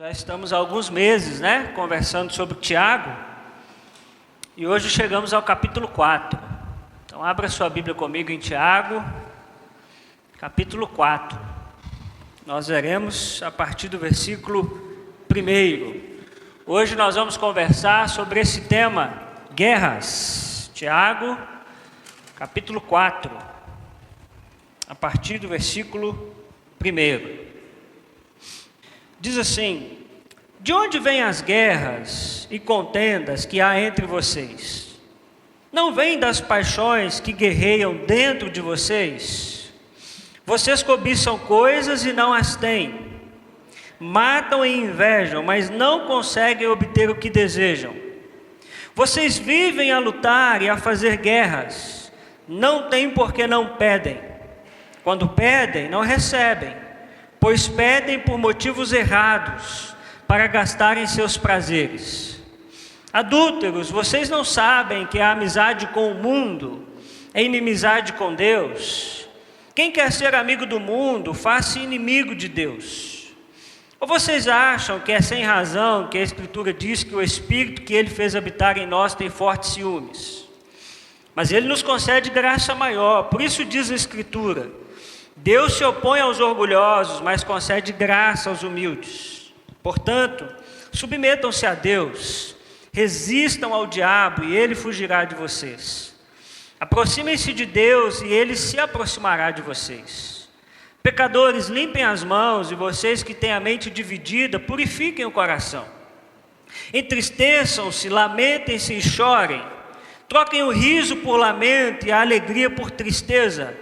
Já estamos há alguns meses, conversando sobre Tiago, e hoje chegamos ao capítulo 4. Então abra sua Bíblia comigo em Tiago, capítulo 4. Nós veremos a partir do versículo 1. Hoje nós vamos conversar sobre esse tema, guerras. Tiago, capítulo 4, a partir do versículo 1. Diz assim: de onde vêm as guerras e contendas que há entre vocês? Não vêm das paixões que guerreiam dentro de vocês? Vocês cobiçam coisas e não as têm, matam e invejam, mas não conseguem obter o que desejam. Vocês vivem a lutar e a fazer guerras, não têm porque não pedem. Quando pedem, não recebem, pois pedem por motivos errados, para gastarem seus prazeres. Adúlteros, vocês não sabem que a amizade com o mundo é inimizade com Deus? Quem quer ser amigo do mundo, faça inimigo de Deus. Ou vocês acham que é sem razão que a Escritura diz que o Espírito que Ele fez habitar em nós tem fortes ciúmes? Mas Ele nos concede graça maior. Por isso diz a Escritura: Deus se opõe aos orgulhosos, mas concede graça aos humildes. Portanto, submetam-se a Deus, resistam ao diabo e ele fugirá de vocês. Aproximem-se de Deus e ele se aproximará de vocês. Pecadores, limpem as mãos, e vocês que têm a mente dividida, purifiquem o coração. Entristeçam-se, lamentem-se e chorem. Troquem o riso por lamento e a alegria por tristeza.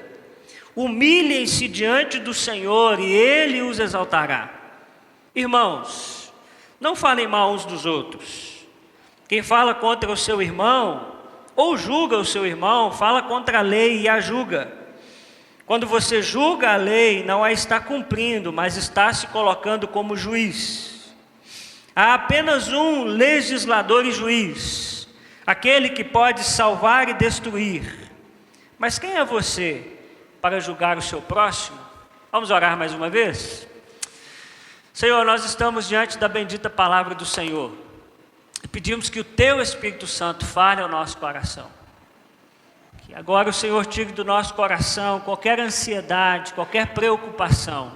Humilhem-se diante do Senhor e Ele os exaltará. Irmãos, não falem mal uns dos outros. Quem fala contra o seu irmão, ou julga o seu irmão, fala contra a lei e a julga. Quando você julga a lei, não a está cumprindo, mas está se colocando como juiz. Há apenas um legislador e juiz, aquele que pode salvar e destruir. Mas quem é você para julgar o seu próximo? Vamos orar mais uma vez? Senhor, nós estamos diante da bendita palavra do Senhor e pedimos que o Teu Espírito Santo fale ao nosso coração. Que agora o Senhor tire do nosso coração qualquer ansiedade, qualquer preocupação,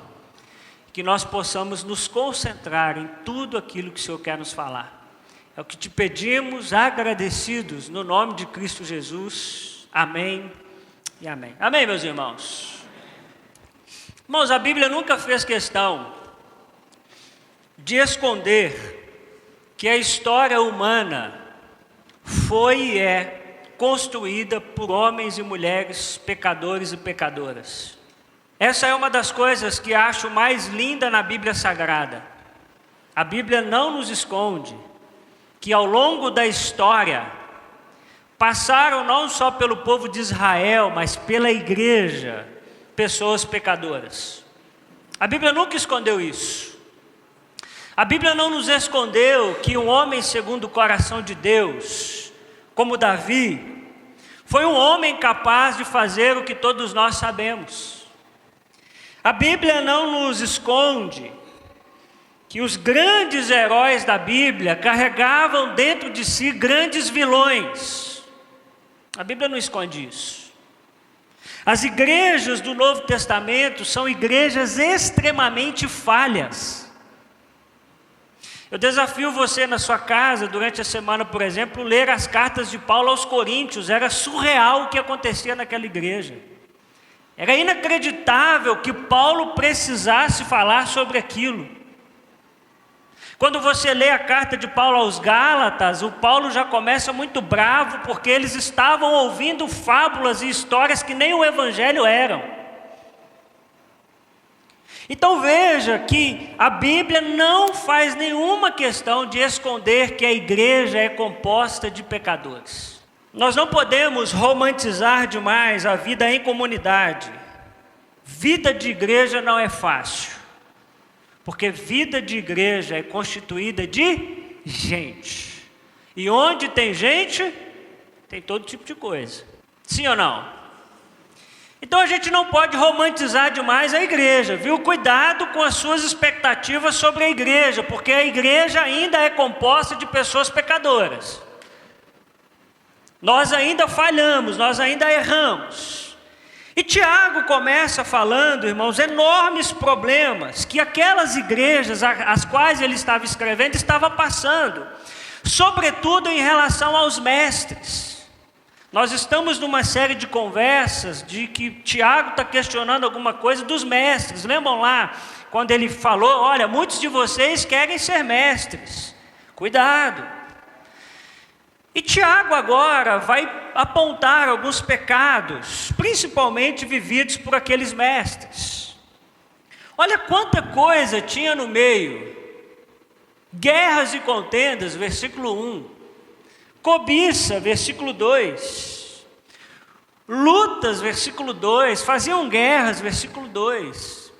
que nós possamos nos concentrar em tudo aquilo que o Senhor quer nos falar. É o que te pedimos, agradecidos, no nome de Cristo Jesus. Amém. E amém. Amém, meus irmãos. Irmãos, a Bíblia nunca fez questão de esconder que a história humana foi e é construída por homens e mulheres pecadores e pecadoras. Essa é uma das coisas que acho mais linda na Bíblia Sagrada. A Bíblia não nos esconde que ao longo da história passaram não só pelo povo de Israel, mas pela igreja, pessoas pecadoras. A Bíblia nunca escondeu isso. A Bíblia não nos escondeu que um homem segundo o coração de Deus, como Davi, foi um homem capaz de fazer o que todos nós sabemos. A Bíblia não nos esconde que os grandes heróis da Bíblia carregavam dentro de si grandes vilões. A Bíblia não esconde isso. As igrejas do Novo Testamento são igrejas extremamente falhas. Eu desafio você na sua casa, durante a semana, por exemplo, ler as cartas de Paulo aos Coríntios. Era surreal o que acontecia naquela igreja. Era inacreditável que Paulo precisasse falar sobre aquilo. Quando você lê a carta de Paulo aos Gálatas, o Paulo já começa muito bravo, porque eles estavam ouvindo fábulas e histórias que nem o Evangelho eram. Então veja que a Bíblia não faz nenhuma questão de esconder que a igreja é composta de pecadores. Nós não podemos romantizar demais a vida em comunidade. Vida de igreja não é fácil. Porque vida de igreja é constituída de gente. E onde tem gente, tem todo tipo de coisa. Sim ou não? Então a gente não pode romantizar demais a igreja, viu? Cuidado com as suas expectativas sobre a igreja, porque a igreja ainda é composta de pessoas pecadoras. Nós ainda falhamos, nós ainda erramos. E Tiago começa falando, irmãos, enormes problemas que aquelas igrejas às quais ele estava escrevendo estavam passando, sobretudo em relação aos mestres. Nós estamos numa série de conversas de que Tiago está questionando alguma coisa dos mestres. Lembram lá, quando ele falou, olha, muitos de vocês querem ser mestres. Cuidado. E Tiago agora vai apontar alguns pecados, principalmente vividos por aqueles mestres. Olha quanta coisa tinha no meio. Guerras e contendas, versículo 1. Cobiça, versículo 2. Lutas, versículo 2. Faziam guerras, versículo 2.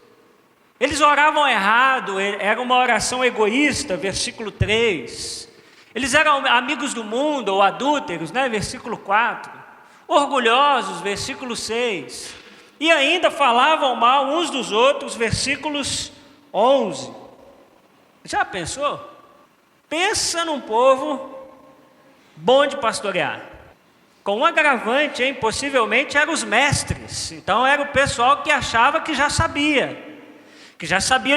Eles oravam errado, era uma oração egoísta, versículo 3. Eles eram amigos do mundo, ou adúlteros, né? Versículo 4. Orgulhosos, versículo 6. E ainda falavam mal uns dos outros, versículos 11. Já pensou? Pensa num povo bom de pastorear. Com um agravante, hein? Possivelmente eram os mestres. Então era o pessoal que achava que já sabia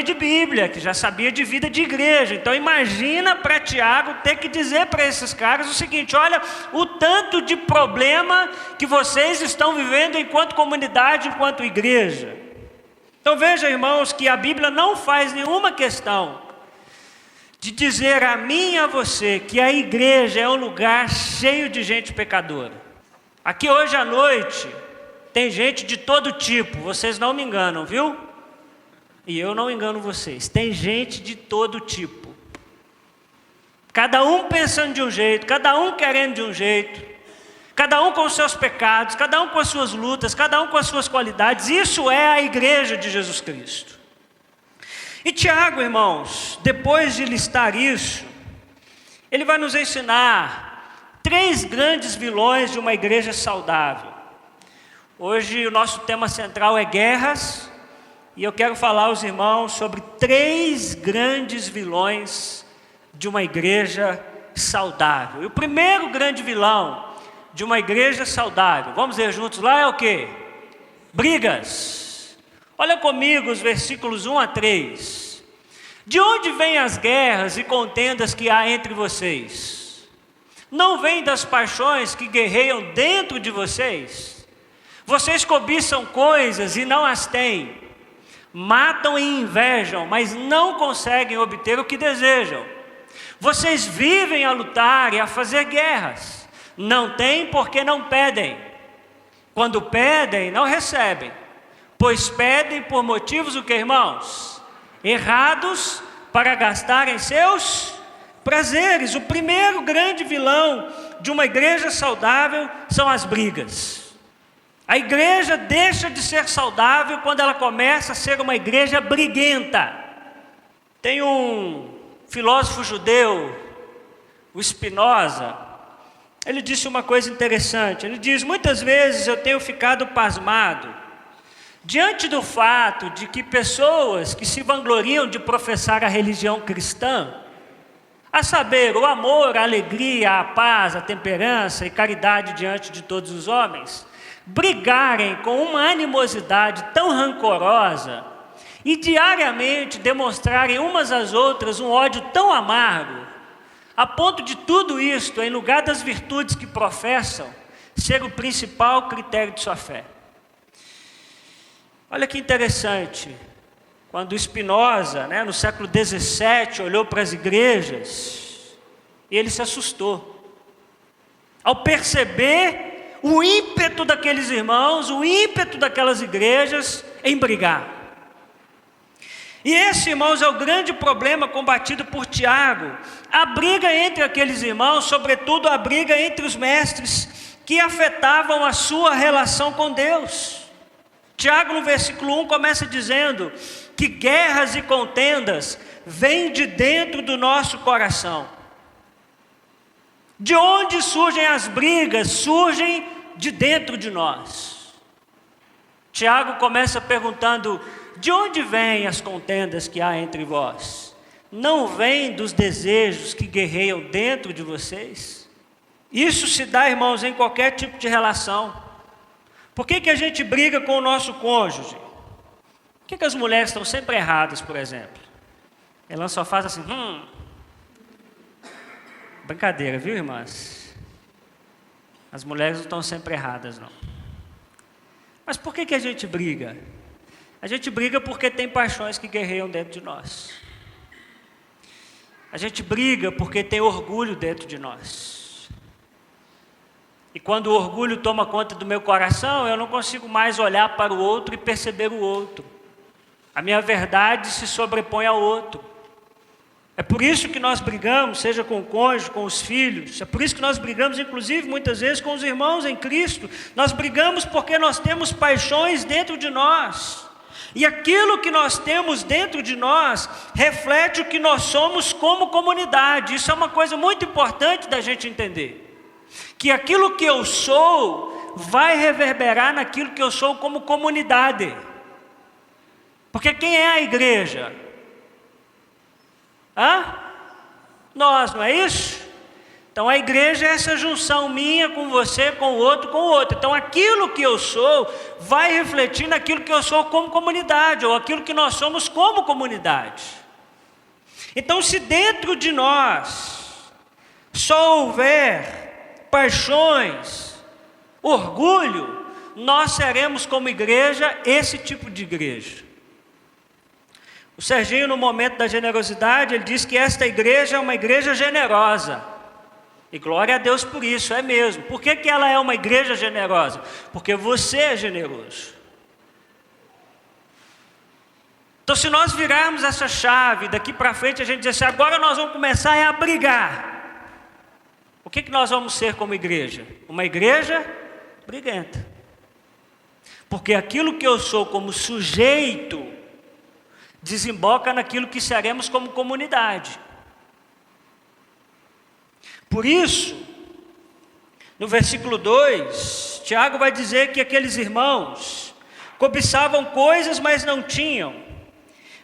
de Bíblia, que já sabia de vida de igreja. Então imagina para Tiago ter que dizer para esses caras o seguinte: olha, o tanto de problema que vocês estão vivendo enquanto comunidade, enquanto igreja. Então veja, irmãos, que a Bíblia não faz nenhuma questão de dizer a mim e a você que a igreja é um lugar cheio de gente pecadora. Aqui hoje à noite tem gente de todo tipo, vocês não me enganam, viu? E eu não engano vocês, tem gente de todo tipo. Cada um pensando de um jeito, cada um querendo de um jeito, cada um com os seus pecados, cada um com as suas lutas, cada um com as suas qualidades. Isso é a igreja de Jesus Cristo. E Tiago, irmãos, depois de listar isso, ele vai nos ensinar 3 grandes vilões de uma igreja saudável. Hoje o nosso tema central é guerras, e eu quero falar aos irmãos sobre 3 grandes vilões de uma igreja saudável. E o primeiro grande vilão de uma igreja saudável, vamos ver juntos lá, é o quê? Brigas. Olha comigo os versículos 1 a 3. De onde vêm as guerras e contendas que há entre vocês? Não vêm das paixões que guerreiam dentro de vocês? Vocês cobiçam coisas e não as têm. Matam e invejam, mas não conseguem obter o que desejam. Vocês vivem a lutar e a fazer guerras. Não têm porque não pedem. Quando pedem, não recebem. Pois pedem por motivos o que, irmãos? Errados, para gastarem seus prazeres. O primeiro grande vilão de uma igreja saudável são as brigas. A igreja deixa de ser saudável quando ela começa a ser uma igreja briguenta. Tem um filósofo judeu, o Spinoza, ele disse uma coisa interessante. Ele diz: muitas vezes eu tenho ficado pasmado diante do fato de que pessoas que se vangloriam de professar a religião cristã, a saber, o amor, a alegria, a paz, a temperança e caridade diante de todos os homens, brigarem com uma animosidade tão rancorosa e diariamente demonstrarem umas às outras um ódio tão amargo, a ponto de tudo isto, em lugar das virtudes que professam, ser o principal critério de sua fé. Olha que interessante, quando Spinoza, no século XVII, olhou para as igrejas, ele se assustou, ao perceber o ímpeto daqueles irmãos, o ímpeto daquelas igrejas em brigar. E esse, irmãos, é o grande problema combatido por Tiago, a briga entre aqueles irmãos, sobretudo a briga entre os mestres, que afetavam a sua relação com Deus. Tiago, no versículo 1, começa dizendo que guerras e contendas vêm de dentro do nosso coração. De onde surgem as brigas? Surgem de dentro de nós. Tiago começa perguntando: de onde vêm as contendas que há entre vós? Não vêm dos desejos que guerreiam dentro de vocês? Isso se dá, irmãos, em qualquer tipo de relação. Por que a gente briga com o nosso cônjuge? Por que as mulheres estão sempre erradas, por exemplo? Ela só faz assim, Brincadeira, viu, irmãs? As mulheres não estão sempre erradas, não. Mas por que a gente briga? A gente briga porque tem paixões que guerreiam dentro de nós. A gente briga porque tem orgulho dentro de nós. E quando o orgulho toma conta do meu coração, eu não consigo mais olhar para o outro e perceber o outro. A minha verdade se sobrepõe ao outro. É por isso que nós brigamos, seja com o cônjuge, com os filhos. É por isso que nós brigamos, inclusive, muitas vezes com os irmãos em Cristo. Nós brigamos porque nós temos paixões dentro de nós. E aquilo que nós temos dentro de nós reflete o que nós somos como comunidade. Isso é uma coisa muito importante da gente entender. Que aquilo que eu sou vai reverberar naquilo que eu sou como comunidade. Porque quem é a igreja? Nós, não é isso? Então a igreja é essa junção minha com você, com o outro, com o outro. Então aquilo que eu sou vai refletir naquilo que eu sou como comunidade, ou aquilo que nós somos como comunidade. Então se dentro de nós só houver paixões, orgulho, nós seremos como igreja esse tipo de igreja. O Serginho, no momento da generosidade, ele diz que esta igreja é uma igreja generosa. E glória a Deus por isso, é mesmo. Por que ela é uma igreja generosa? Porque você é generoso. Então, se nós virarmos essa chave, daqui para frente a gente diz assim, agora nós vamos começar a brigar. O que nós vamos ser como igreja? Uma igreja briguenta. Porque aquilo que eu sou como sujeito desemboca naquilo que seremos como comunidade. Por isso, no versículo 2, Tiago vai dizer que aqueles irmãos cobiçavam coisas, mas não tinham.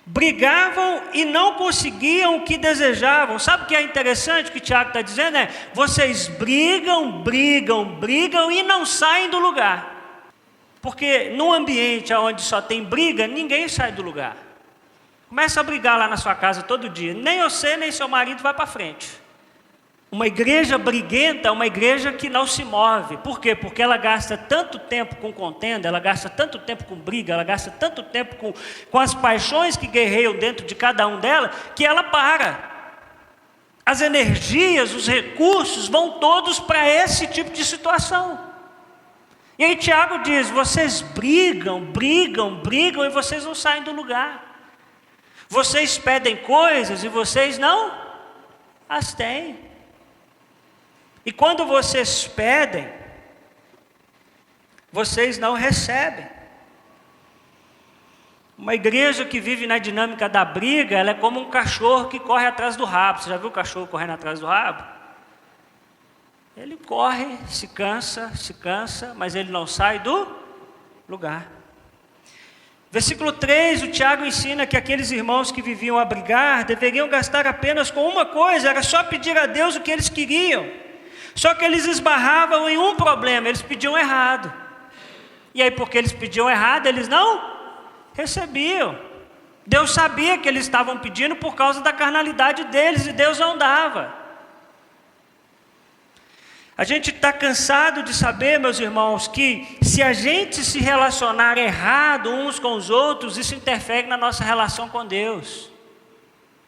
Brigavam e não conseguiam o que desejavam. Sabe o que é interessante o que Tiago está dizendo? Vocês brigam e não saem do lugar. Porque num ambiente onde só tem briga, ninguém sai do lugar. Começa a brigar lá na sua casa todo dia. Nem você, nem seu marido vai para frente. Uma igreja briguenta é uma igreja que não se move. Por quê? Porque ela gasta tanto tempo com contenda, ela gasta tanto tempo com briga, ela gasta tanto tempo com as paixões que guerreiam dentro de cada um dela, que ela para. As energias, os recursos vão todos para esse tipo de situação. E aí Tiago diz, vocês brigam e vocês não saem do lugar. Vocês pedem coisas e vocês não as têm. E quando vocês pedem, vocês não recebem. Uma igreja que vive na dinâmica da briga, ela é como um cachorro que corre atrás do rabo. Você já viu o cachorro correndo atrás do rabo? Ele corre, se cansa, mas ele não sai do lugar. Versículo 3, o Tiago ensina que aqueles irmãos que viviam a brigar deveriam gastar apenas com uma coisa, era só pedir a Deus o que eles queriam. Só que eles esbarravam em um problema, eles pediam errado. E aí, porque eles pediam errado, eles não recebiam. Deus sabia que eles estavam pedindo por causa da carnalidade deles, e Deus não dava. A gente está cansado de saber, meus irmãos, que se a gente se relacionar errado uns com os outros, isso interfere na nossa relação com Deus.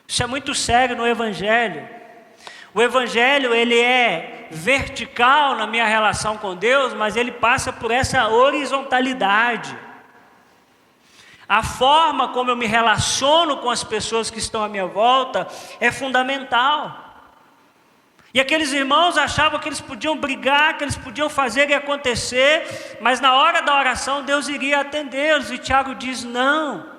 Isso é muito sério no Evangelho. O Evangelho, ele é vertical na minha relação com Deus, mas ele passa por essa horizontalidade. A forma como eu me relaciono com as pessoas que estão à minha volta é fundamental. E aqueles irmãos achavam que eles podiam brigar, que eles podiam fazer e acontecer, mas na hora da oração Deus iria atendê-los. E Tiago diz, não.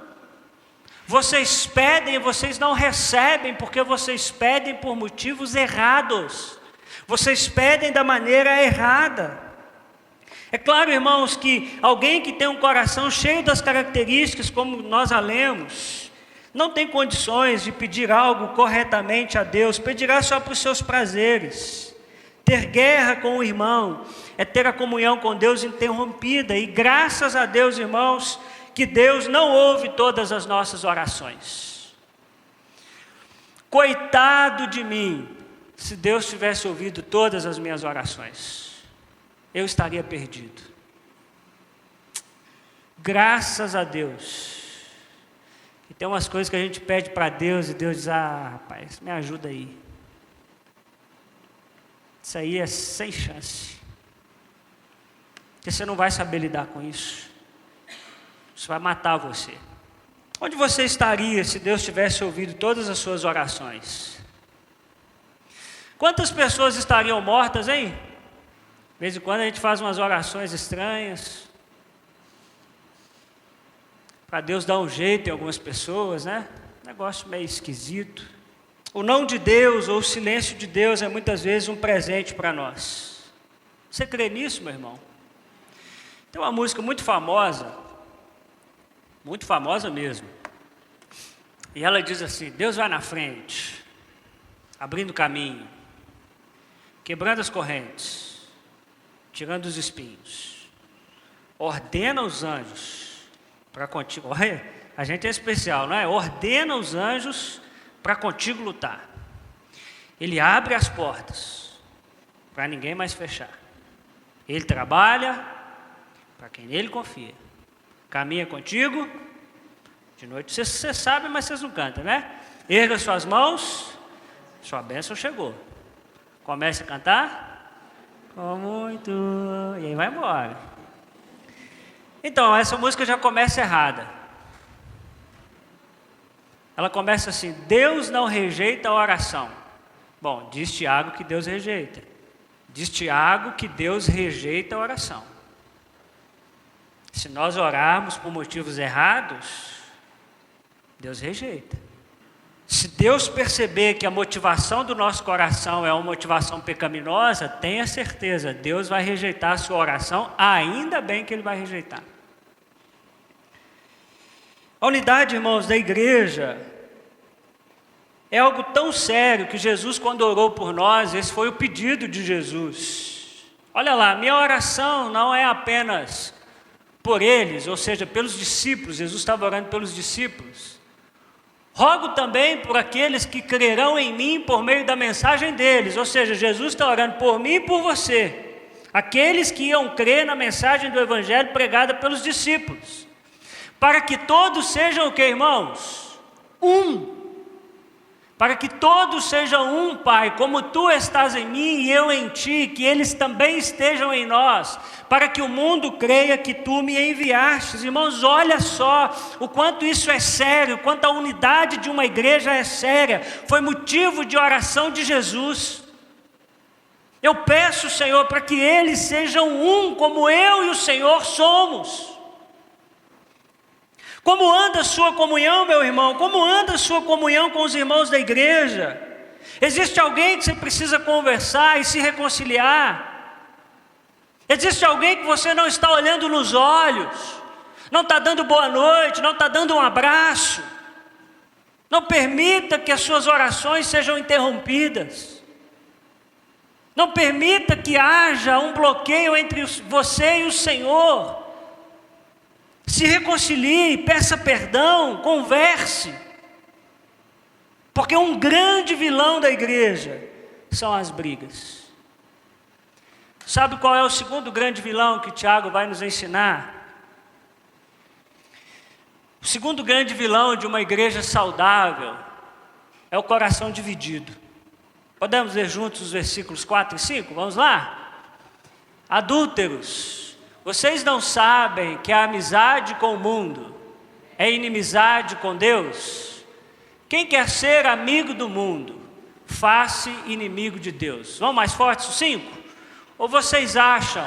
Vocês pedem e vocês não recebem, porque vocês pedem por motivos errados. Vocês pedem da maneira errada. É claro, irmãos, que alguém que tem um coração cheio das características como nós a lemos, não tem condições de pedir algo corretamente a Deus, pedirá só para os seus prazeres. Ter guerra com o irmão é ter a comunhão com Deus interrompida, e graças a Deus, irmãos, que Deus não ouve todas as nossas orações. Coitado de mim, se Deus tivesse ouvido todas as minhas orações, eu estaria perdido. Graças a Deus. E tem umas coisas que a gente pede para Deus e Deus diz: rapaz, me ajuda aí. Isso aí é sem chance. Porque você não vai saber lidar com isso. Isso vai matar você. Onde você estaria se Deus tivesse ouvido todas as suas orações? Quantas pessoas estariam mortas, hein? De vez em quando a gente faz umas orações estranhas, para Deus dar um jeito em algumas pessoas, né? Negócio meio esquisito. O não de Deus ou o silêncio de Deus é muitas vezes um presente para nós. Você crê nisso, meu irmão? Tem uma música muito famosa mesmo. E ela diz assim: Deus vai na frente, abrindo caminho, quebrando as correntes, tirando os espinhos, ordena os anjos para contigo. Olha, a gente é especial, não é? Ordena os anjos para contigo lutar. Ele abre as portas para ninguém mais fechar. Ele trabalha para quem nele confia. Caminha contigo. De noite você sabe, mas vocês não cantam, né? Erga suas mãos, sua bênção chegou. Comece a cantar com muito, e aí vai embora. Então, essa música já começa errada. Ela começa assim: Deus não rejeita a oração. Bom, diz Tiago que Deus rejeita. Diz Tiago que Deus rejeita a oração. Se nós orarmos por motivos errados, Deus rejeita. Se Deus perceber que a motivação do nosso coração é uma motivação pecaminosa, tenha certeza, Deus vai rejeitar a sua oração, ainda bem que Ele vai rejeitar. A unidade, irmãos, da igreja é algo tão sério que Jesus, quando orou por nós, esse foi o pedido de Jesus. Olha lá, minha oração não é apenas por eles, ou seja, pelos discípulos. Jesus estava orando pelos discípulos. Rogo também por aqueles que crerão em mim por meio da mensagem deles. Ou seja, Jesus está orando por mim e por você. Aqueles que iam crer na mensagem do Evangelho pregada pelos discípulos. Para que todos sejam o que, irmãos? Um. Para que todos sejam um, Pai, como Tu estás em mim e eu em Ti, que eles também estejam em nós, para que o mundo creia que Tu me enviastes. Irmãos, olha só o quanto isso é sério, o quanto a unidade de uma igreja é séria. Foi motivo de oração de Jesus. Eu peço, Senhor, para que eles sejam um, como eu e o Senhor somos. Como anda a sua comunhão, meu irmão? Como anda a sua comunhão com os irmãos da igreja? Existe alguém que você precisa conversar e se reconciliar? Existe alguém que você não está olhando nos olhos, não está dando boa noite, não está dando um abraço? Não permita que as suas orações sejam interrompidas. Não permita que haja um bloqueio entre você e o Senhor. Se reconcilie, peça perdão, converse. Porque um grande vilão da igreja são as brigas. Sabe qual é o segundo grande vilão que Tiago vai nos ensinar? O segundo grande vilão de uma igreja saudável é o coração dividido. Podemos ler juntos os versículos 4 e 5? Vamos lá? Adúlteros, vocês não sabem que a amizade com o mundo é inimizade com Deus? Quem quer ser amigo do mundo, faça inimigo de Deus. Vamos mais forte, 5? Ou vocês acham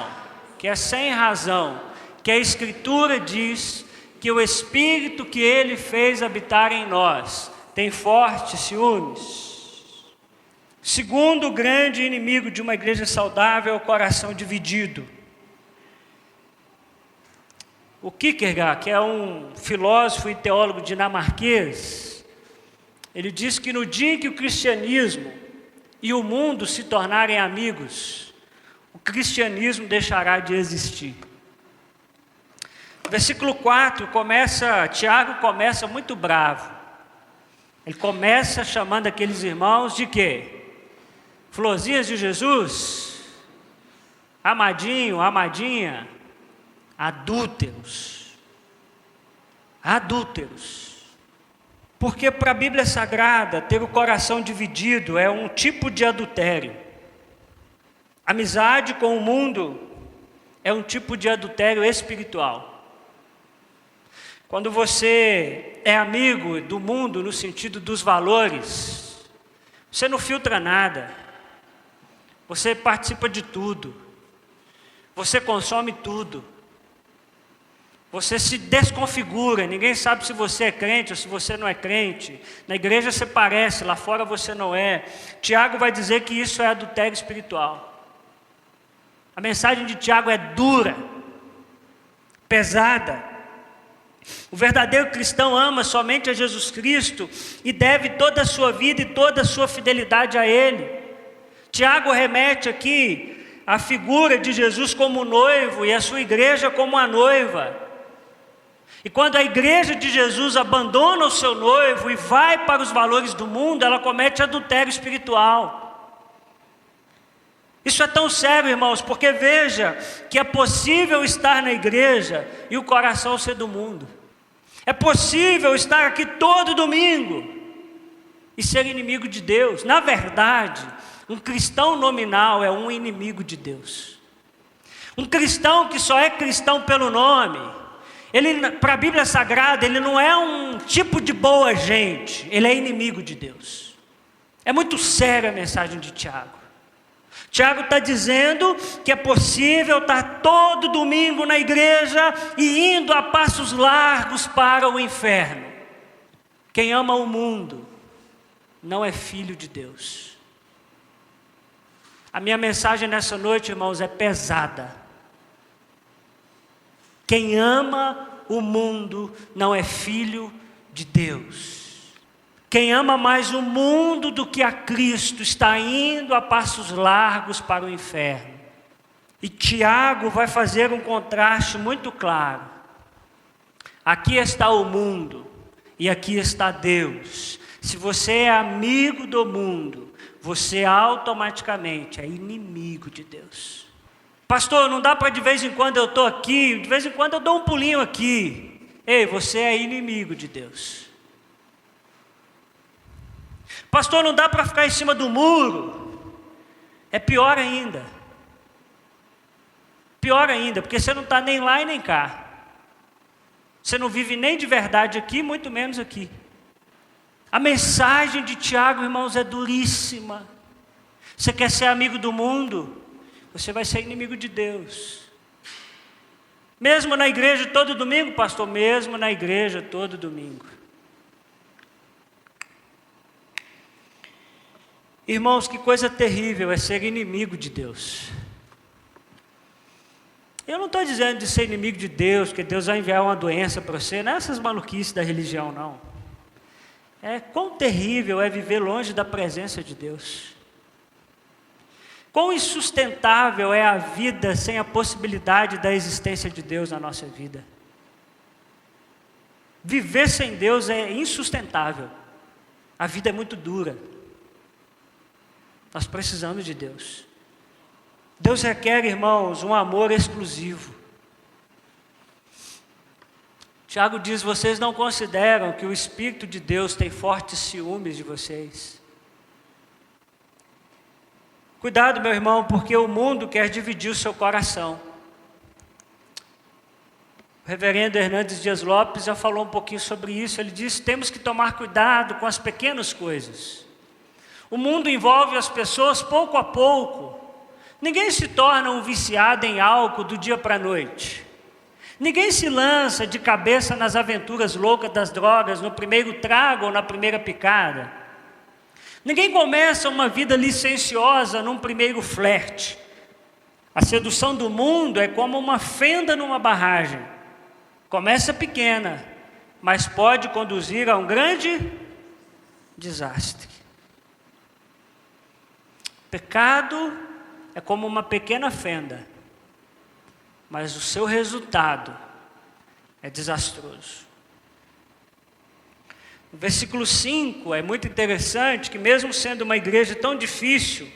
que é sem razão que a Escritura diz que o Espírito que Ele fez habitar em nós tem fortes ciúmes? Segundo grande inimigo de uma igreja saudável é o coração dividido. O Kierkegaard, que é um filósofo e teólogo dinamarquês, ele diz que no dia em que o cristianismo e o mundo se tornarem amigos, o cristianismo deixará de existir. Versículo 4 Tiago começa muito bravo. Ele começa chamando aqueles irmãos de quê? Florzinhas de Jesus, amadinho, amadinha, adúlteros. Adúlteros. Porque para a Bíblia Sagrada, ter o coração dividido é um tipo de adultério. Amizade com o mundo é um tipo de adultério espiritual. Quando você é amigo do mundo no sentido dos valores, você não filtra nada, você participa de tudo, você consome tudo, você se desconfigura, ninguém sabe se você é crente ou se você não é crente. Na igreja você parece, lá fora você não é. Tiago vai dizer que isso é adultério espiritual. A mensagem de Tiago é dura, pesada. O verdadeiro cristão ama somente a Jesus Cristo e deve toda a sua vida e toda a sua fidelidade a Ele. Tiago remete aqui à figura de Jesus como noivo e a sua igreja como a noiva. E quando a igreja de Jesus abandona o seu noivo e vai para os valores do mundo, ela comete adultério espiritual. Isso é tão sério, irmãos, porque veja que é possível estar na igreja e o coração ser do mundo. É possível estar aqui todo domingo e ser inimigo de Deus. Na verdade, um cristão nominal é um inimigo de Deus. Um cristão que só é cristão pelo nome, para a Bíblia Sagrada, ele não é um tipo de boa gente, ele é inimigo de Deus. É muito séria a mensagem de Tiago. Tiago está dizendo que é possível estar todo domingo na igreja e indo a passos largos para o inferno. Quem ama o mundo não é filho de Deus. A minha mensagem nessa noite, irmãos, é pesada. Quem ama o mundo não é filho de Deus. Quem ama mais o mundo do que a Cristo está indo a passos largos para o inferno. E Tiago vai fazer um contraste muito claro. Aqui está o mundo e aqui está Deus. Se você é amigo do mundo, você automaticamente é inimigo de Deus. Pastor, não dá para de vez em quando eu estou aqui, de vez em quando eu dou um pulinho aqui. Ei, você é inimigo de Deus. Pastor, não dá para ficar em cima do muro. É pior ainda. Pior ainda, porque você não está nem lá e nem cá. Você não vive nem de verdade aqui, muito menos aqui. A mensagem de Tiago, irmãos, é duríssima. Você quer ser amigo do mundo? Você vai ser inimigo de Deus. Mesmo na igreja todo domingo, pastor? Mesmo na igreja todo domingo. Irmãos, que coisa terrível é ser inimigo de Deus. Eu não estou dizendo de ser inimigo de Deus, que Deus vai enviar uma doença para você, não é essas maluquices da religião, não. É quão terrível é viver longe da presença de Deus. Quão insustentável é a vida sem a possibilidade da existência de Deus na nossa vida. Viver sem Deus é insustentável. A vida é muito dura. Nós precisamos de Deus. Deus requer, irmãos, um amor exclusivo. Tiago diz: vocês não consideram que o Espírito de Deus tem fortes ciúmes de vocês? Cuidado, meu irmão, porque o mundo quer dividir o seu coração. O reverendo Hernandes Dias Lopes já falou um pouquinho sobre isso. Ele disse: temos que tomar cuidado com as pequenas coisas. O mundo envolve as pessoas pouco a pouco. Ninguém se torna um viciado em álcool do dia para a noite. Ninguém se lança de cabeça nas aventuras loucas das drogas no primeiro trago ou na primeira picada. Ninguém começa uma vida licenciosa num primeiro flerte. A sedução do mundo é como uma fenda numa barragem. Começa pequena, mas pode conduzir a um grande desastre. Pecado é como uma pequena fenda, mas o seu resultado é desastroso. No versículo 5 é muito interessante que, mesmo sendo uma igreja tão difícil,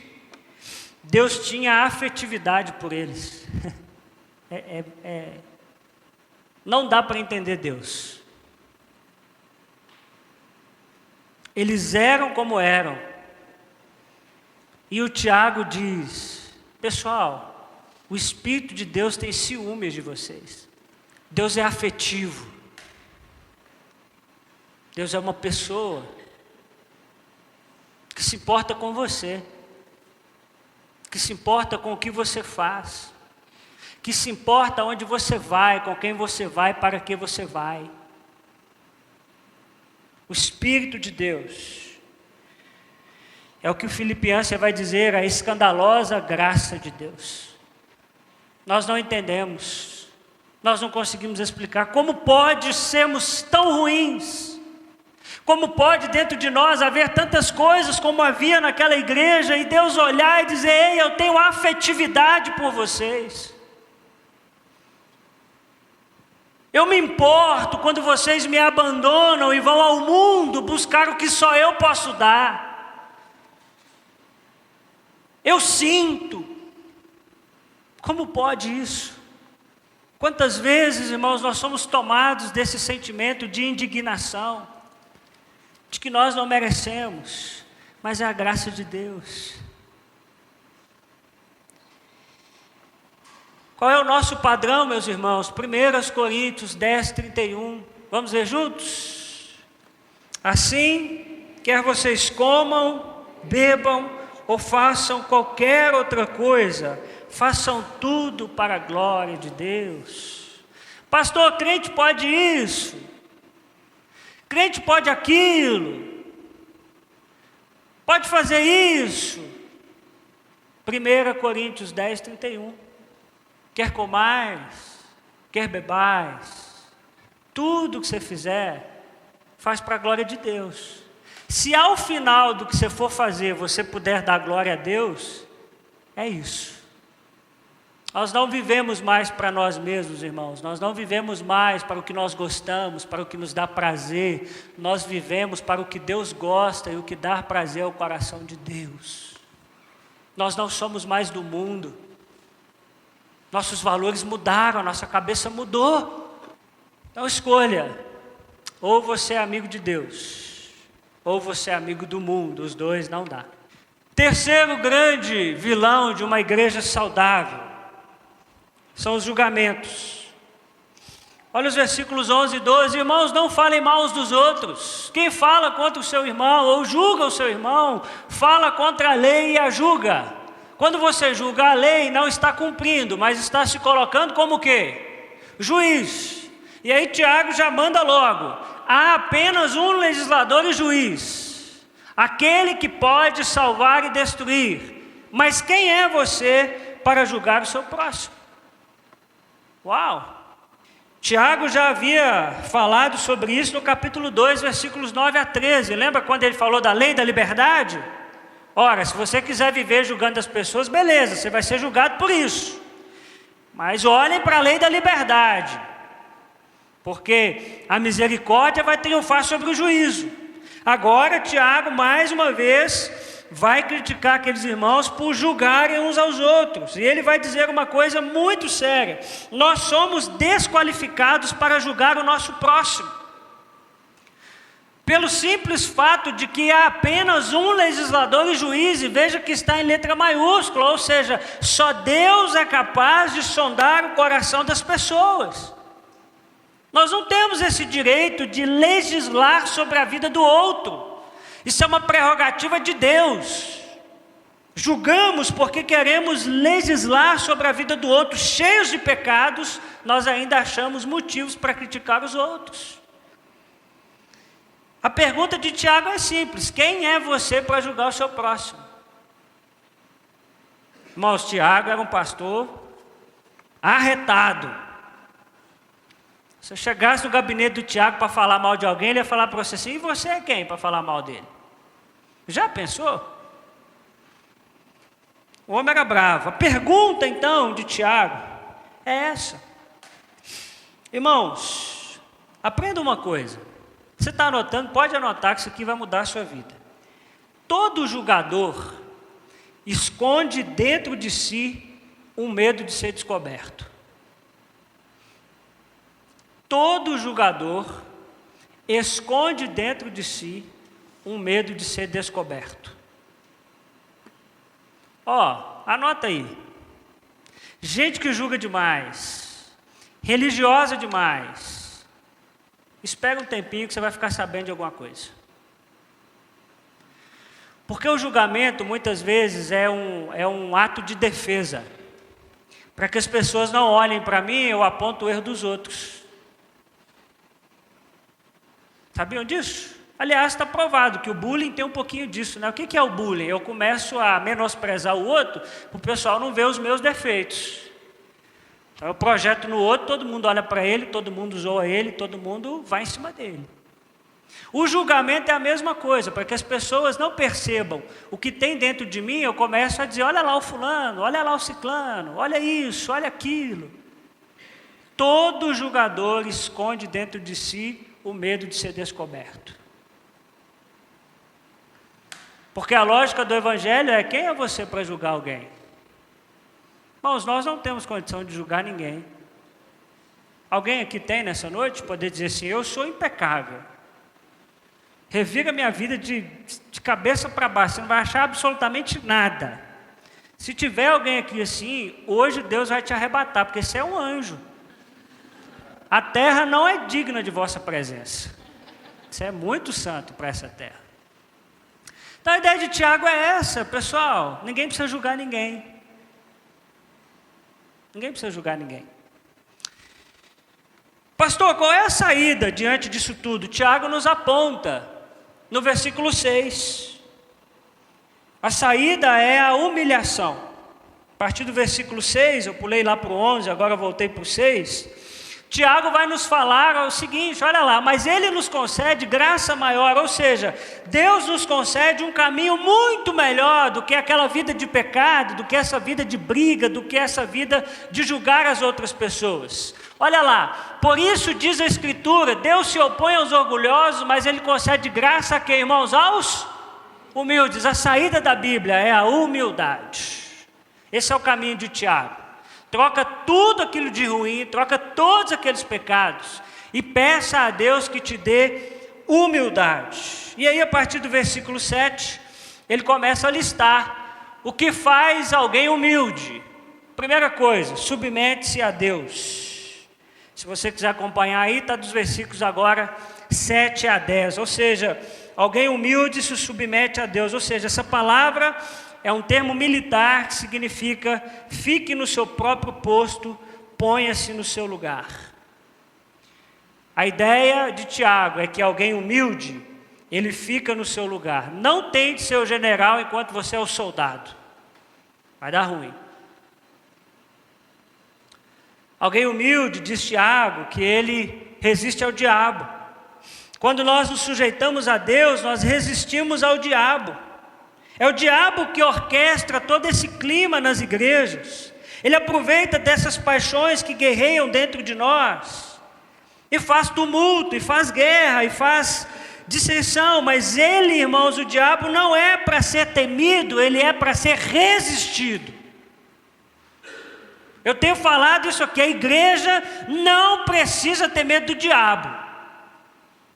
Deus tinha afetividade por eles. Não dá para entender Deus. Eles eram como eram. E o Tiago diz: pessoal, o Espírito de Deus tem ciúmes de vocês. Deus é afetivo. Deus é uma pessoa que se importa com você, que se importa com o que você faz, que se importa onde você vai, com quem você vai, para que você vai. O Espírito de Deus é o que o Filipenses vai dizer, a escandalosa graça de Deus. Nós não entendemos, nós não conseguimos explicar como pode sermos tão ruins. Como pode dentro de nós haver tantas coisas como havia naquela igreja e Deus olhar e dizer: ei, eu tenho afetividade por vocês. Eu me importo quando vocês me abandonam e vão ao mundo buscar o que só eu posso dar. Eu sinto. Como pode isso? Quantas vezes, irmãos, nós somos tomados desse sentimento de indignação, de que nós não merecemos, mas é a graça de Deus. Qual é o nosso padrão, meus irmãos? 1 Coríntios 10, 31. Vamos ver juntos? Assim, quer vocês comam, bebam ou façam qualquer outra coisa, façam tudo para a glória de Deus. Pastor, crente pode isso? Crente pode aquilo, pode fazer isso. 1 Coríntios 10, 31. Quer comais, quer bebais, tudo que você fizer, faz para a glória de Deus. Se ao final do que você for fazer, você puder dar glória a Deus, é isso. Nós não vivemos mais para nós mesmos, irmãos. Nós não vivemos mais para o que nós gostamos, para o que nos dá prazer. Nós vivemos para o que Deus gosta, e o que dá prazer ao coração de Deus. Nós não somos mais do mundo. Nossos valores mudaram, a nossa cabeça mudou. Então escolha: ou você é amigo de Deus, ou você é amigo do mundo. Os dois não dá. Terceiro grande vilão de uma igreja saudável são os julgamentos. Olha os versículos 11 e 12. Irmãos, não falem mal uns dos outros. Quem fala contra o seu irmão ou julga o seu irmão, fala contra a lei e a julga. Quando você julga a lei, não está cumprindo, mas está se colocando como o quê? Juiz. E aí Tiago já manda logo: há apenas um legislador e juiz, aquele que pode salvar e destruir. Mas quem é você para julgar o seu próximo? Uau! Tiago já havia falado sobre isso no capítulo 2, versículos 9 a 13. Lembra quando ele falou da lei da liberdade? Ora, se você quiser viver julgando as pessoas, beleza, você vai ser julgado por isso. Mas olhem para a lei da liberdade, porque a misericórdia vai triunfar sobre o juízo. Agora, Tiago, mais uma vez, vai criticar aqueles irmãos por julgarem uns aos outros. E ele vai dizer uma coisa muito séria: nós somos desqualificados para julgar o nosso próximo, pelo simples fato de que há apenas um legislador e juiz. E veja que está em letra maiúscula, ou seja, só Deus é capaz de sondar o coração das pessoas. Nós não temos esse direito de legislar sobre a vida do outro. Isso é uma prerrogativa de Deus. Julgamos porque queremos legislar sobre a vida do outro. Cheios de pecados, nós ainda achamos motivos para criticar os outros. A pergunta de Tiago é simples: quem é você para julgar o seu próximo? Irmãos, Tiago era um pastor arretado. Se eu chegasse no gabinete do Tiago para falar mal de alguém, ele ia falar para você assim: e você é quem para falar mal dele? Já pensou? O homem era bravo. A pergunta então de Tiago é essa. Irmãos, aprenda uma coisa. Você está anotando? Pode anotar que isso aqui vai mudar a sua vida. Todo julgador esconde dentro de si um medo de ser descoberto. Todo julgador esconde dentro de si um medo de ser descoberto. Anota aí. Gente que julga demais, religiosa demais, espera um tempinho que você vai ficar sabendo de alguma coisa. Porque o julgamento, muitas vezes, é um ato de defesa. Para que as pessoas não olhem para mim, eu aponto o erro dos outros. Sabiam disso? Aliás, está provado que o bullying tem um pouquinho disso, né? O que é o bullying? Eu começo a menosprezar o outro, para o pessoal não ver os meus defeitos. Então eu projeto no outro, todo mundo olha para ele, todo mundo zoa ele, todo mundo vai em cima dele. O julgamento é a mesma coisa, para que as pessoas não percebam o que tem dentro de mim, eu começo a dizer: olha lá o fulano, olha lá o ciclano, olha isso, olha aquilo. Todo julgador esconde dentro de si o medo de ser descoberto. Porque a lógica do Evangelho é: quem é você para julgar alguém? Irmãos, nós não temos condição de julgar ninguém. Alguém aqui tem nessa noite poder dizer assim: eu sou impecável, revira minha vida de cabeça para baixo, você não vai achar absolutamente nada. Se tiver alguém aqui assim, hoje Deus vai te arrebatar, porque você é um anjo. A terra não é digna de vossa presença. Você é muito santo para essa terra. Então a ideia de Tiago é essa, pessoal. Ninguém precisa julgar ninguém. Ninguém precisa julgar ninguém. Pastor, qual é a saída diante disso tudo? Tiago nos aponta no versículo 6. A saída é a humilhação. A partir do versículo 6, eu pulei lá para o 11, agora voltei para o 6. Tiago vai nos falar o seguinte: olha lá, mas ele nos concede graça maior, ou seja, Deus nos concede um caminho muito melhor do que aquela vida de pecado, do que essa vida de briga, do que essa vida de julgar as outras pessoas. Olha lá, por isso diz a Escritura: Deus se opõe aos orgulhosos, mas Ele concede graça a quem, irmãos? Aos humildes. A saída da Bíblia é a humildade. Esse é o caminho de Tiago. Troca tudo aquilo de ruim, troca todos aqueles pecados e peça a Deus que te dê humildade. E aí, a partir do versículo 7, ele começa a listar o que faz alguém humilde. Primeira coisa, submete-se a Deus. Se você quiser acompanhar aí, está dos versículos agora 7 a 10. Ou seja, alguém humilde se submete a Deus. Ou seja, essa palavra é um termo militar que significa: fique no seu próprio posto, ponha-se no seu lugar. A ideia de Tiago é que alguém humilde, ele fica no seu lugar. Não tente ser o general enquanto você é o soldado. Vai dar ruim. Alguém humilde, diz Tiago, que ele resiste ao diabo. Quando nós nos sujeitamos a Deus, nós resistimos ao diabo. É o diabo que orquestra todo esse clima nas igrejas. Ele aproveita dessas paixões que guerreiam dentro de nós e faz tumulto, e faz guerra, e faz dissensão. Mas ele, irmãos, o diabo não é para ser temido, ele é para ser resistido. Eu tenho falado isso aqui: a igreja não precisa ter medo do diabo.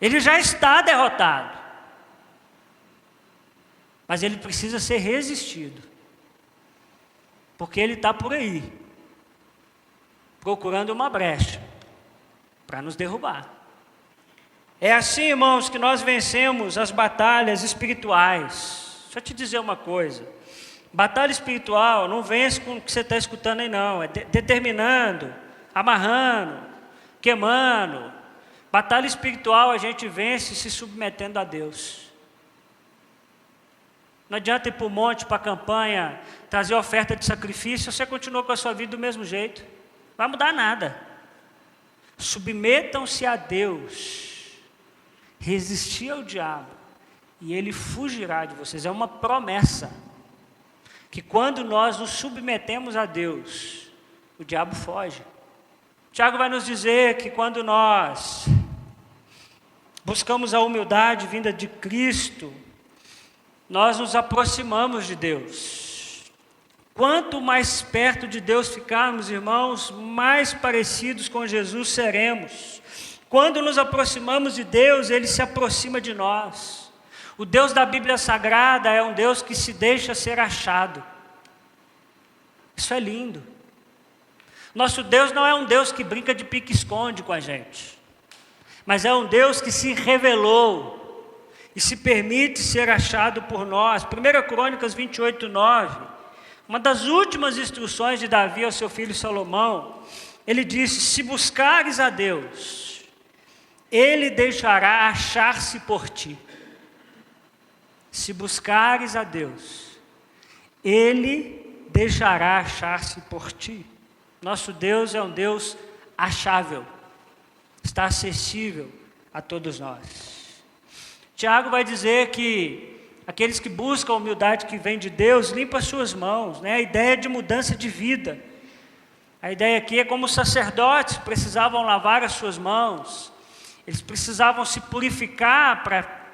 Ele já está derrotado. Mas ele precisa ser resistido, porque ele está por aí, procurando uma brecha para nos derrubar. É assim, irmãos, que nós vencemos as batalhas espirituais. Deixa eu te dizer uma coisa: batalha espiritual não vence com o que você está escutando aí não, é determinando, amarrando, queimando. Batalha espiritual a gente vence se submetendo a Deus. Não adianta ir para o monte, para a campanha, trazer oferta de sacrifício, você continua com a sua vida do mesmo jeito. Não vai mudar nada. Submetam-se a Deus, resistir ao diabo, e ele fugirá de vocês. É uma promessa, que quando nós nos submetemos a Deus, o diabo foge. Tiago vai nos dizer que quando nós buscamos a humildade vinda de Cristo, nós nos aproximamos de Deus. Quanto mais perto de Deus ficarmos, irmãos, mais parecidos com Jesus seremos. Quando nos aproximamos de Deus, Ele se aproxima de nós. O Deus da Bíblia Sagrada é um Deus que se deixa ser achado. Isso é lindo. Nosso Deus não é um Deus que brinca de pique-esconde com a gente, mas é um Deus que se revelou e se permite ser achado por nós. 1 Crônicas 28, 9. Uma das últimas instruções de Davi ao seu filho Salomão, ele disse: se buscares a Deus, Ele deixará achar-se por ti. Se buscares a Deus, Ele deixará achar-se por ti. Nosso Deus é um Deus achável, está acessível a todos nós. Tiago vai dizer que aqueles que buscam a humildade que vem de Deus, limpa as suas mãos, né? A ideia de mudança de vida. A ideia aqui é como os sacerdotes precisavam lavar as suas mãos, eles precisavam se purificar para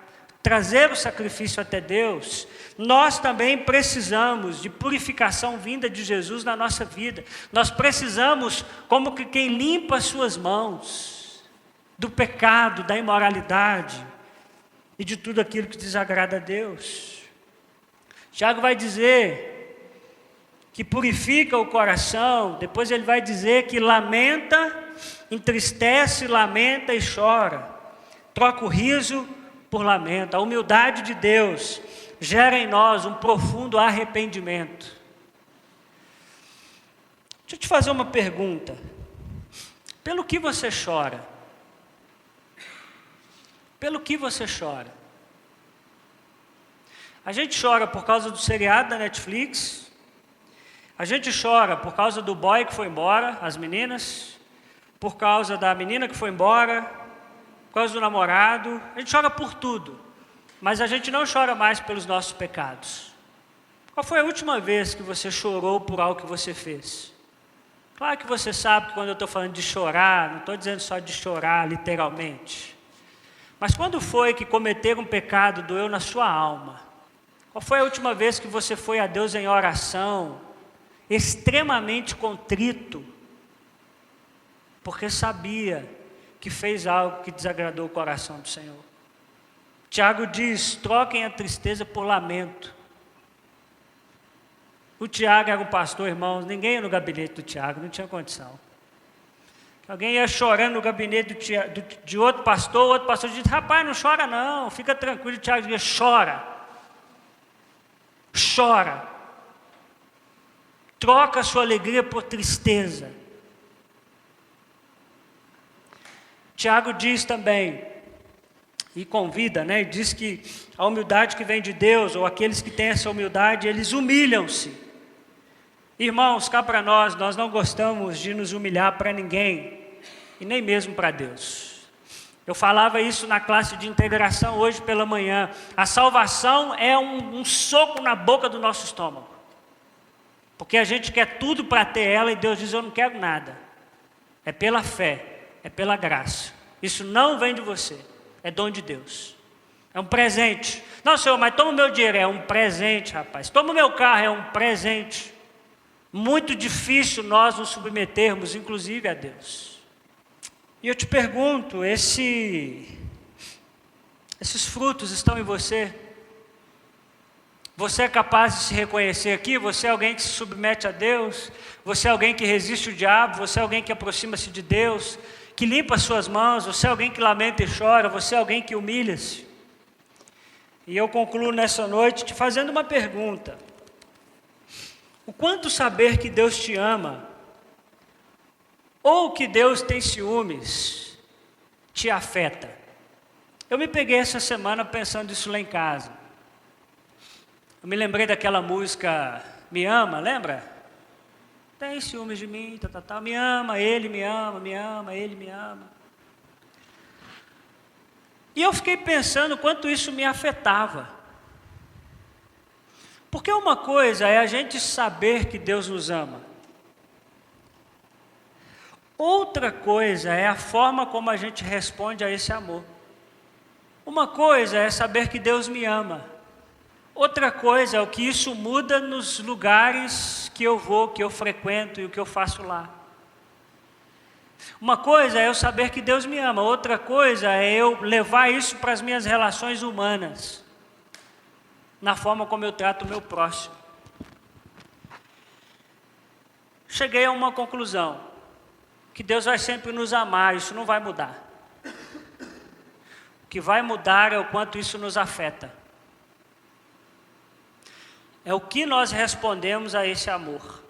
trazer o sacrifício até Deus. Nós também precisamos de purificação vinda de Jesus na nossa vida. Nós precisamos, como que quem limpa as suas mãos, do pecado, da imoralidade e de tudo aquilo que desagrada a Deus. Tiago vai dizer que purifica o coração, depois ele vai dizer que lamenta, entristece, lamenta e chora, troca o riso por lamento. A humildade de Deus gera em nós um profundo arrependimento. Deixa eu te fazer uma pergunta. Pelo que você chora? Pelo que você chora? A gente chora por causa do seriado da Netflix. A gente chora por causa do boy que foi embora, as meninas. Por causa da menina que foi embora. Por causa do namorado. A gente chora por tudo. Mas a gente não chora mais pelos nossos pecados. Qual foi a última vez que você chorou por algo que você fez? Claro que você sabe que quando eu estou falando de chorar, não estou dizendo só de chorar literalmente. Mas quando foi que cometer um pecado doeu na sua alma? Qual foi a última vez que você foi a Deus em oração, extremamente contrito, porque sabia que fez algo que desagradou o coração do Senhor? Tiago diz: troquem a tristeza por lamento. O Tiago era um pastor, irmãos, ninguém ia no gabinete do Tiago, não tinha condição. Alguém ia chorando no gabinete de outro pastor, o outro pastor disse: rapaz, não chora não, fica tranquilo. O Tiago dizia: chora, chora, troca a sua alegria por tristeza. Tiago diz também, e convida, né? E diz que a humildade que vem de Deus, ou aqueles que têm essa humildade, eles humilham-se. Irmãos, cá para nós não gostamos de nos humilhar para ninguém, e nem mesmo para Deus. Eu falava isso na classe de integração hoje pela manhã. A salvação é um soco na boca do nosso estômago, porque a gente quer tudo para ter ela, e Deus diz: eu não quero nada. É pela fé, é pela graça. Isso não vem de você, é dom de Deus, é um presente. Não, Senhor, mas toma o meu dinheiro. É um presente, rapaz. Toma o meu carro. É um presente. Muito difícil nós nos submetermos, inclusive, a Deus. E eu te pergunto, esses frutos estão em você? Você é capaz de se reconhecer aqui? Você é alguém que se submete a Deus? Você é alguém que resiste o diabo? Você é alguém que aproxima-se de Deus, que limpa as suas mãos? Você é alguém que lamenta e chora? Você é alguém que humilha-se? E eu concluo nessa noite te fazendo uma pergunta: o quanto saber que Deus te ama, ou que Deus tem ciúmes, te afeta? Eu me peguei essa semana pensando isso lá em casa. Eu me lembrei daquela música Me Ama, lembra? tem ciúmes de mim, me ama, ele me ama, ele me ama. E eu fiquei pensando quanto isso me afetava. Porque uma coisa é a gente saber que Deus nos ama. Outra coisa é a forma como a gente responde a esse amor. Uma coisa é saber que Deus me ama. Outra coisa é o que isso muda nos lugares que eu vou, que eu frequento e o que eu faço lá. Uma coisa é eu saber que Deus me ama. Outra coisa é eu levar isso para as minhas relações humanas. Na forma como eu trato o meu próximo. Cheguei a uma conclusão. Que Deus vai sempre nos amar, isso não vai mudar. O que vai mudar é o quanto isso nos afeta. É o que nós respondemos a esse amor.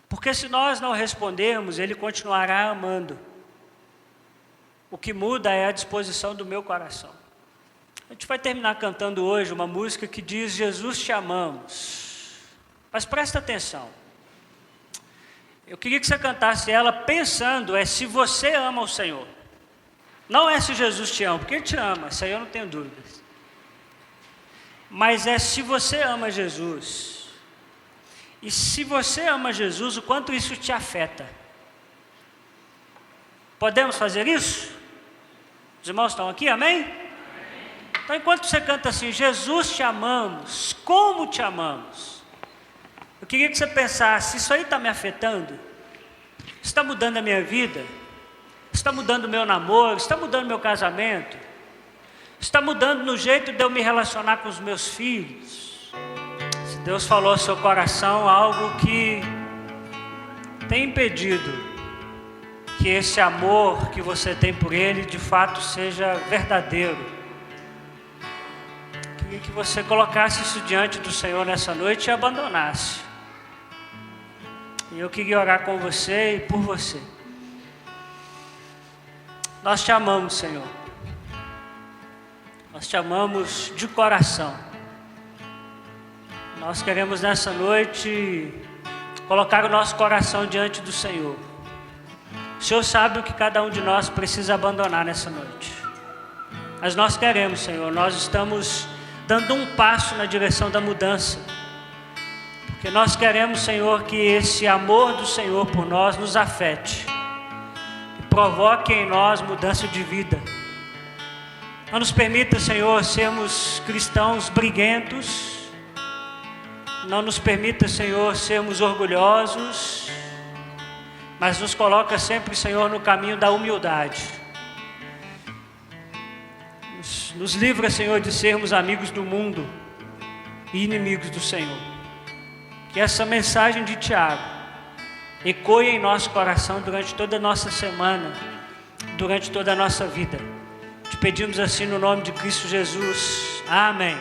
Porque se nós não respondermos, Ele continuará amando. O que muda é a disposição do meu coração. A gente vai terminar cantando hoje uma música que diz: Jesus, te amamos. Mas presta atenção. Eu queria que você cantasse ela pensando se você ama o Senhor. Não é se Jesus te ama, porque Ele te ama, isso aí eu não tenho dúvidas. Mas é se você ama Jesus. E se você ama Jesus, o quanto isso te afeta. Podemos fazer isso? Os irmãos estão aqui, amém? Então enquanto você canta assim: Jesus, te amamos, como te amamos? Eu queria que você pensasse: isso aí está me afetando? Está mudando a minha vida? Está mudando o meu namoro? Está mudando o meu casamento? Está mudando no jeito de eu me relacionar com os meus filhos? Se Deus falou ao seu coração algo que tem impedido que esse amor que você tem por Ele de fato seja verdadeiro, queria que você colocasse isso diante do Senhor nessa noite e abandonasse. E eu queria orar com você e por você. Nós te amamos, Senhor. Nós te amamos de coração. Nós queremos nessa noite colocar o nosso coração diante do Senhor. O Senhor sabe o que cada um de nós precisa abandonar nessa noite. Mas nós queremos, Senhor, nós estamos dando um passo na direção da mudança. Porque nós queremos, Senhor, que esse amor do Senhor por nós nos afete. E provoque em nós mudança de vida. Não nos permita, Senhor, sermos cristãos briguentos. Não nos permita, Senhor, sermos orgulhosos. Mas nos coloca sempre, Senhor, no caminho da humildade. Nos livra, Senhor, de sermos amigos do mundo e inimigos do Senhor. Que essa mensagem de Tiago ecoe em nosso coração durante toda a nossa semana, durante toda a nossa vida. Te pedimos assim no nome de Cristo Jesus. Amém.